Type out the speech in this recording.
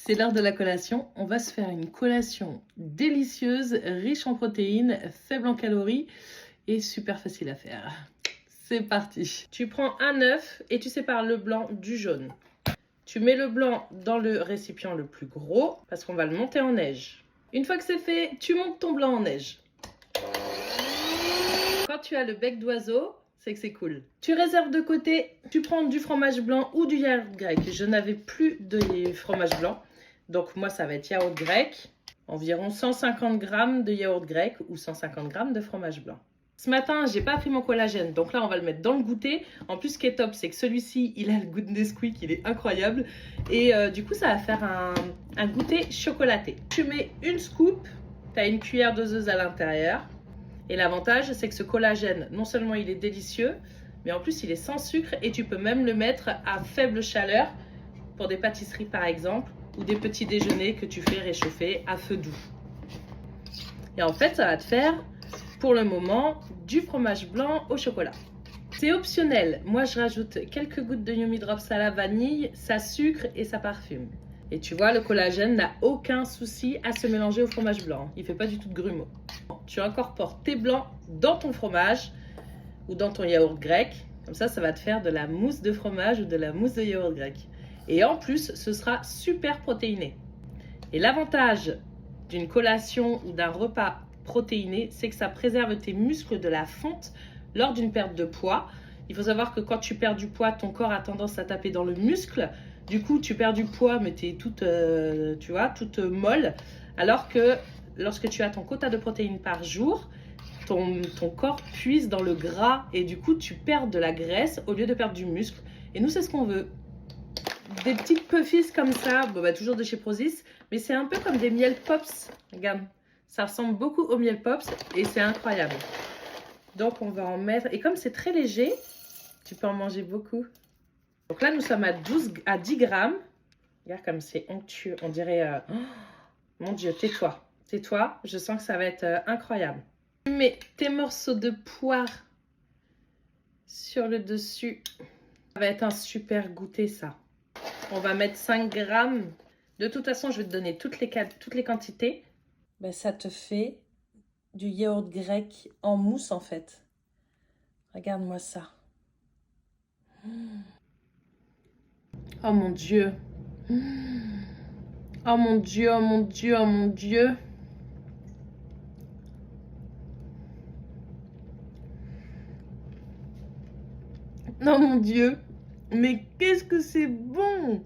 C'est l'heure de la collation. On va se faire une collation délicieuse, riche en protéines, faible en calories et super facile à faire. C'est parti. Tu prends un œuf et tu sépares le blanc du jaune. Tu mets le blanc dans le récipient le plus gros parce qu'on va le monter en neige. Une fois que c'est fait, tu montes ton blanc en neige. Quand tu as le bec d'oiseau, c'est que c'est cool. Tu réserves de côté, tu prends du fromage blanc ou du yaourt grec. Je n'avais plus de fromage blanc, donc moi ça va être yaourt grec. Environ 150 g de yaourt grec ou 150 g de fromage blanc. Ce matin, j'ai pas pris mon collagène, donc là on va le mettre dans le goûter. En plus, ce qui est top, c'est que celui-ci, il a le goût de Nesquik, il est incroyable. Et du coup, ça va faire un goûter chocolaté. Tu mets une scoop, tu as une cuillère doseuse à l'intérieur. Et l'avantage, c'est que ce collagène, non seulement il est délicieux, mais en plus il est sans sucre et tu peux même le mettre à faible chaleur pour des pâtisseries par exemple, ou des petits déjeuners que tu fais réchauffer à feu doux. Et en fait, ça va te faire, pour le moment, du fromage blanc au chocolat. C'est optionnel. Moi, je rajoute quelques gouttes de Yummy Drops à la vanille, ça sucre et ça parfume. Et tu vois, le collagène n'a aucun souci à se mélanger au fromage blanc. Il ne fait pas du tout de grumeaux. Tu incorpores tes blancs dans ton fromage ou dans ton yaourt grec. Comme ça, ça va te faire de la mousse de fromage ou de la mousse de yaourt grec. Et en plus, ce sera super protéiné. Et l'avantage d'une collation ou d'un repas protéiné, c'est que ça préserve tes muscles de la fonte lors d'une perte de poids. Il faut savoir que quand tu perds du poids, ton corps a tendance à taper dans le muscle. Du coup, tu perds du poids, mais tu es toute, toute molle. Alors que lorsque tu as ton quota de protéines par jour, ton corps puise dans le gras et du coup, tu perds de la graisse au lieu de perdre du muscle. Et nous, c'est ce qu'on veut. Des petites puffies comme ça, toujours de chez Prozis, mais c'est un peu comme des miel pops. Regarde, ça ressemble beaucoup aux miel pops et c'est incroyable. Donc, on va en mettre. Et comme c'est très léger, tu peux en manger beaucoup. Donc là, nous sommes à 10 grammes. Regarde comme c'est onctueux. On dirait... Oh, mon Dieu, tais-toi. Tais-toi. Je sens que ça va être incroyable. Tu mets tes morceaux de poire sur le dessus. Ça va être un super goûter, ça. On va mettre 5 grammes. De toute façon, je vais te donner toutes les quantités. Ben, ça te fait du yaourt grec en mousse, en fait. Regarde-moi ça. Oh mon Dieu. Oh mon Dieu, oh mon Dieu, oh mon Dieu. Oh mon Dieu. Mais qu'est-ce que c'est bon!